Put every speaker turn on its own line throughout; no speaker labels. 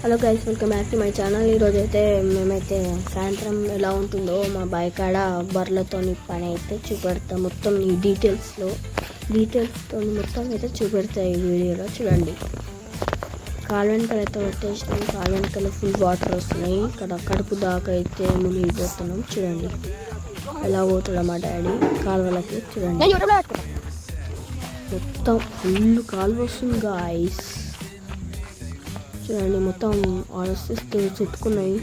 Hello guys, welcome back to my channel. ఈరోజైతే మేమైతే సాయంత్రం ఎలా ఉంటుందో మా బాయ్ కాడ బర్రెలతో పని అయితే చూపెడతాం. మొత్తం ఈ డీటెయిల్స్తో మొత్తం అయితే చూపెడతాయి ఈ వీడియోలో. చూడండి, కాలు వెనకాల అయితే వచ్చేసినాం. కాలు వెనకాల ఫుల్ వాటర్ వస్తున్నాయి. ఇక్కడ కడుపు దాకా అయితే మునిగిపోతున్నాం. చూడండి ఎలా పోతాడు మా డాడీ కాలువలకి. చూడండి, మొత్తం ఫుల్ కాలువ వస్తుంది గాయస్. చూడండి, మొత్తం ఆలోచిస్తే చుట్టుకున్నాయి.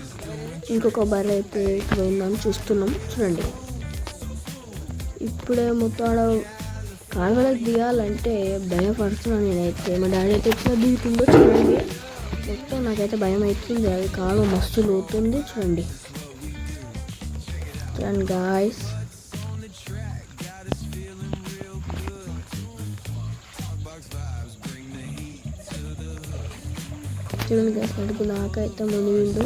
ఇంకొక బర్రె అయితే పోయిందని చూస్తున్నాం. చూడండి, ఇప్పుడే మొత్తం కాలువలకు దిగాలంటే భయపడుతున్నాను నేనైతే. మా డాడీ అయితే ఎట్లా దిగుతుందో చూడండి. మొత్తం నాకైతే భయం అవుతుంది. అది కాలువ మస్తు లోతుంది. చూడండి గాయస్, చూడండి గ్యాస్ కడుపు నాకైతే మునిగిండు.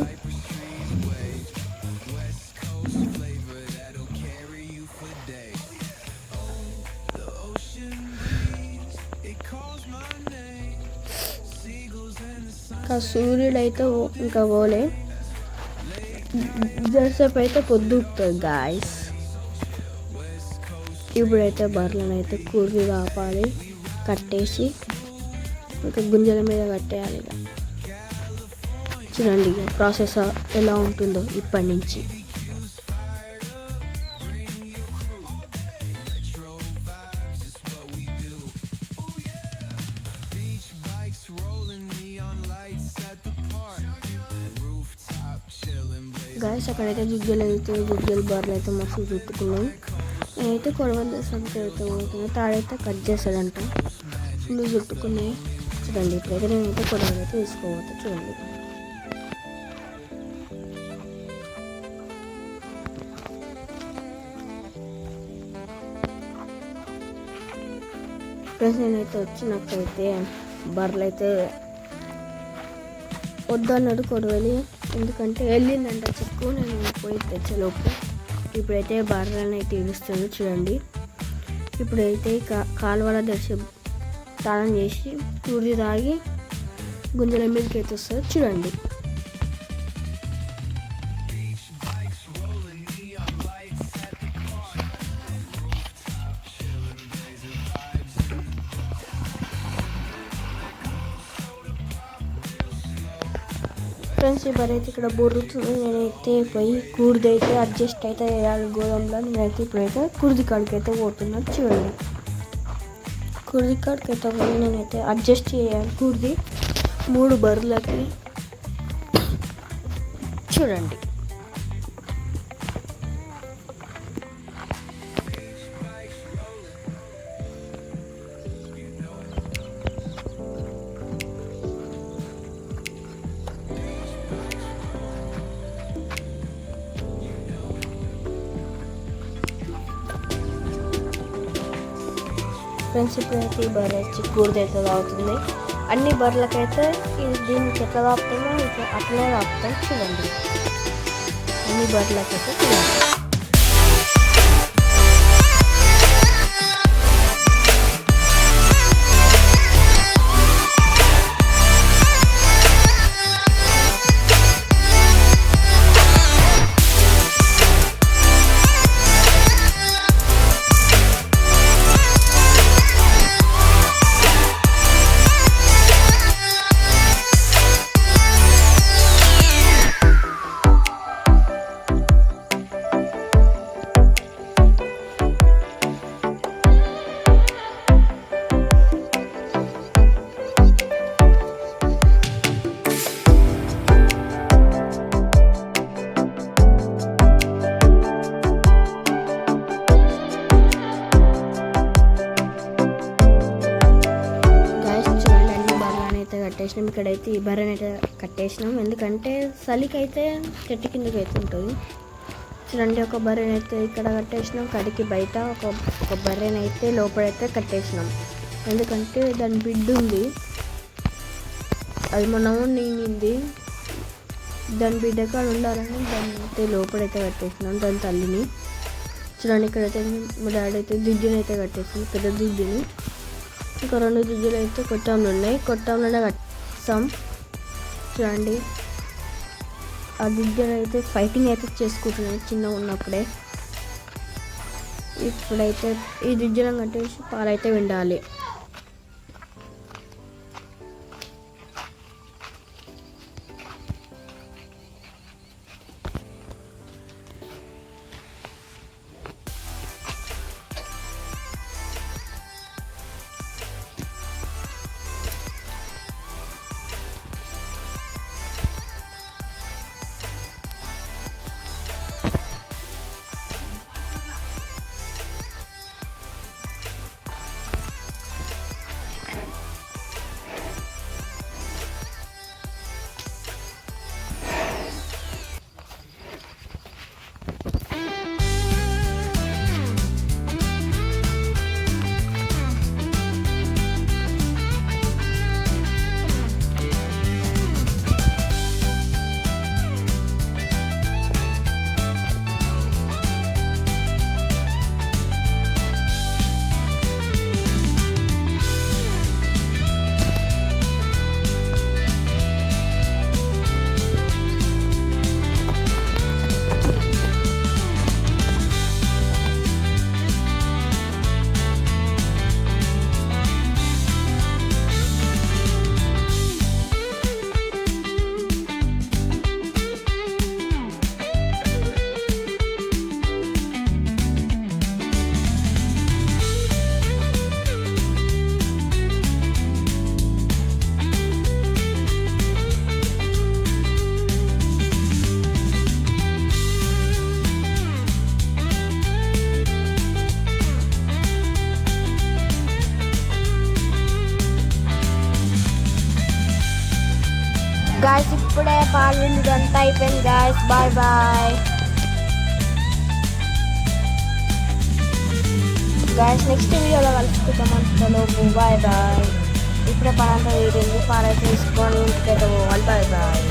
సూర్యుడు అయితే ఇంకా పోలే, జరసేపు అయితే పొద్దుకుతుంది గాయస్. ఇప్పుడైతే బర్రెలను అయితే కూర్చి కాపాలి, కట్టేసి ఇంకా గుంజల మీద కట్టేయాలి. ఇక చూడండి ప్రాసెస్ ఎలా ఉంటుందో ఇప్పటి నుంచి. గాయస్, అక్కడైతే జుగ్గలు బర్రెలు అయితే మస్తు చుట్టుకున్నాం. నేనైతే కొడవలు సంఖ్య అయితే పోతున్నాను. తాడైతే కట్ చేస్తాడంట. ఫుల్ చుట్టుకున్నాయి. చూడండి, ఇప్పుడైతే నేనైతే కొడవలు అయితే తీసుకోవద్దు. చూడండి, ఫ్రెండ్స్, నేనైతే వచ్చినట్టయితే బర్రెలు అయితే వద్దన్నాడు కొడవలి. ఎందుకంటే వెళ్ళిందంట చెక్కు, నేను పోయి తెచ్చలోపు. ఇప్పుడైతే బర్రెలను అయితే ఇరుస్తాను. చూడండి, ఇప్పుడైతే కాలువల దర్శ స్నానం చేసి కూరి తాగి గుంజల మీదకి అయితే వస్తుంది. చూడండి, ఫ్రెండ్స్, ఈ బర్రె అయితే ఇక్కడ బొర్రుతుంది. నేనైతే పోయి కూడిదైతే అడ్జస్ట్ అయితే వేయాలి గోధుమలో. నేనైతే ఇప్పుడైతే కుర్ది కాడికి అయితే పోతున్నాను. చూడండి, కుర్ది కాడికి అయితే పోయి నేనైతే అడ్జస్ట్ చేయాలి కుర్ది 3 బర్రెలకి. చూడండి, ఫ్రెండ్స్, ఇప్పుడైతే ఈ బర్రె వచ్చి కూరది అయితే తాగుతుంది. అన్ని బర్రెలకైతే దీనికి ఎట్లా తాగుతామో ఇట్లా అట్లనే తాగుతాం. చూడండి, అన్ని బర్రెలకైతే చూడండి. కట్టేసినాం. ఇక్కడైతే ఈ బర్రెని అయితే కట్టేసినాం. ఎందుకంటే చలికి అయితే చెట్టు కిందకి అయితే ఉంటుంది. చూడండి, ఒక బర్రెని అయితే ఇక్కడ కట్టేసినాం. కడికి బయట ఒక బర్రెని అయితే లోపలైతే కట్టేసినాం. ఎందుకంటే దాని బిడ్డ ఉంది, అది మనము నేనింది. దాని బిడ్డ కాడ ఉండాలని దాన్ని అయితే లోపలైతే కట్టేసినాం, దాని తల్లిని. చూడండి, ఇక్కడైతే మా డాడీ అయితే దిద్దుని అయితే కట్టేసింది, పెద్ద దిద్దుని. ఇంకా 2 దిద్దులు అయితే కొట్టంలో ఉన్నాయి, కొట్టంలోనే కట్టాం. చూడండి ఆ గిద్దెలు అయితే ఫైటింగ్ అయితే చేసుకుంటున్నాయి చిన్నగా ఉన్నప్పుడే. ఇప్పుడైతే ఈ దిజ్జలం కట్టేసి పాలైతే విండాలి. గాయస్ ఇప్పుడే పాలు విండి అంతా అయిపోయింది guys. Bye bye guys, next వీడియోలో కలుసుకుంటాం. అంతలోపు బాయ్ బాయ్. ఇప్పుడే పాలంతా వేడింది, పాలైతే తీసుకొని ఇంటికైతే పోవాలి. Bye bye.